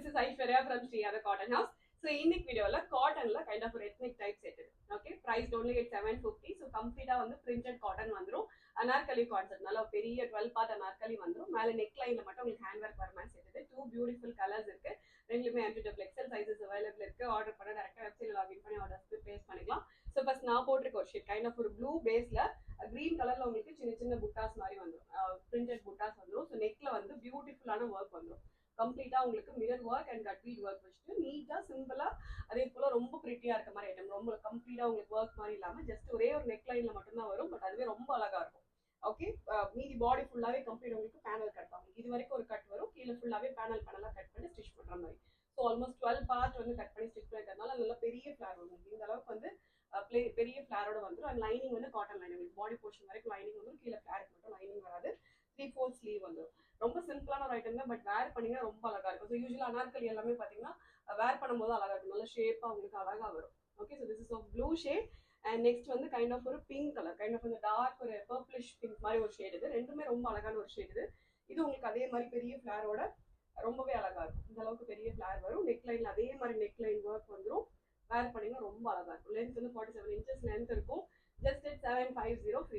this is Aishwarya from Sriyada Cotton House. So இன்னைக்கு வீடியோல காட்டன்ல கைண்ட் ஆஃப் ஒரு எத்னிக் டைப் செட் இது. Okay, price only at 750. So கம்ப்ளீட்டா வந்து பிரிண்டட் காட்டன் வந்துரும். அனார்கலி கான்செப்ட் நல்ல பெரிய 12 பார்ட் அனார்கலி வந்துரும். மேல நெக் லைன்ல மட்டும் உங்களுக்கு ஹேண்ட் ஒர்க் வர மாதிரி செட் இது. 2 பியூட்டிஃபுல் கலர்ஸ் இருக்கு. ரெண்டுமே MT XL சைஸஸ் அவைலபிள் இருக்கு. ஆர்டர் பண்ண டைரக்டா வெப்சைட்ல லாகின் பண்ணி ஆர்டர்ஸ்க்கு பிளேஸ் பண்ணிக்கலாம். ஸோ ஃபர்ஸ்ட் நான் போட்டிருக்க ஒரு ஷீட் கைண்ட் ஆஃப் ஒரு ப்ளூ பேஸ்ல கிரீன் கலர்ல உங்களுக்கு சின்ன சின்ன புட்டாஸ் மாதிரி வந்துடும். பிரிண்டட் புட்டாஸ் வந்துடும். ஸோ நெக்ல வந்து பியூட்டிஃபுல்லான ஒர்க் வந்துடும். கம்ப்ளீட்டா உங்களுக்கு mirror work and cut beat work வச்சுட்டு நீட்டா சிம்பிளா அதே போல ரொம்ப பிரிட்டியா இருக்க மாதிரி ஐட்டம். ரொம்ப கம்ப்ளீட்டா உங்களுக்கு ஒர்க் மாதிரி இல்லாம ஜஸ்ட் ஒரே ஒரு நெக் லைன்ல மட்டும்தான் வரும். பட் அதுவே ரொம்ப அழகா இருக்கும். ஓகே, மீதி பாடி ஃபுல்லாவே கம்ப்ளீட் உங்களுக்கு பேனல் கட் ஆகும். இது வரைக்கும் ஒரு கட் வரும். கீழே ஃபுல்லாவே பேனல் கட் பண்ணி ஸ்டிச் பண்ற மாதிரி. ஸோ ஆல்மோஸ்ட் 12 பார்ட் வந்து கட் பண்ணி ஸ்டிச் பண்ணிக்கிறதுனால நல்ல பெரிய ஃபிளார் வரும். இந்த அளவுக்கு வந்து பெரிய ஃபிளாரோட வந்துடும். அண்ட் லைனிங் வந்து காட்டன் லைனிங், பாடி போர்ஷன் வரைக்கும் லைனிங் வந்துடும். கீழே ஃபிளாருக்கு மட்டும் லைனிங் வராது. 3/4 ஸ்லீவ் வந்துடும். ரொம்ப சிம்பிளான ஒரு ஐட்டம் தான், பட் வேர் பண்ணீங்கன்னா ரொம்ப அழகா இருக்கும். ஸோ யூஸ்வலா அனார்கலி எல்லாமே பார்த்தீங்கன்னா வேர் பண்ணும்போது அழகா இருக்கும். நல்ல ஷேப்பா உங்களுக்கு அழகா வரும். Okay, so this is of blue shade. And next வந்து கைண்ட் ஆஃப் ஒரு பிங்க் கலர், கைண்ட் ஆஃப் இந்த டார்க் ஒரு பர்பிளிஷ் பிங்க் மாதிரி ஒரு ஷேட். இது ரெண்டுமே ரொம்ப அழகான ஒரு ஷேட். இது உங்களுக்கு அதே மாதிரி பெரிய ஃபிளாரோட ரொம்பவே அழகா இருக்கும். இந்த அளவுக்கு பெரிய ஃபிளார் வரும். நெக் லைன்ல அதே மாதிரி நெக் லைன் ஒர்க் வந்துடும். வேர் பண்ணீங்கன்னா ரொம்ப அழகா இருக்கும். லென்த் வந்து 47 inches லென்த் இருக்கும். Just at 750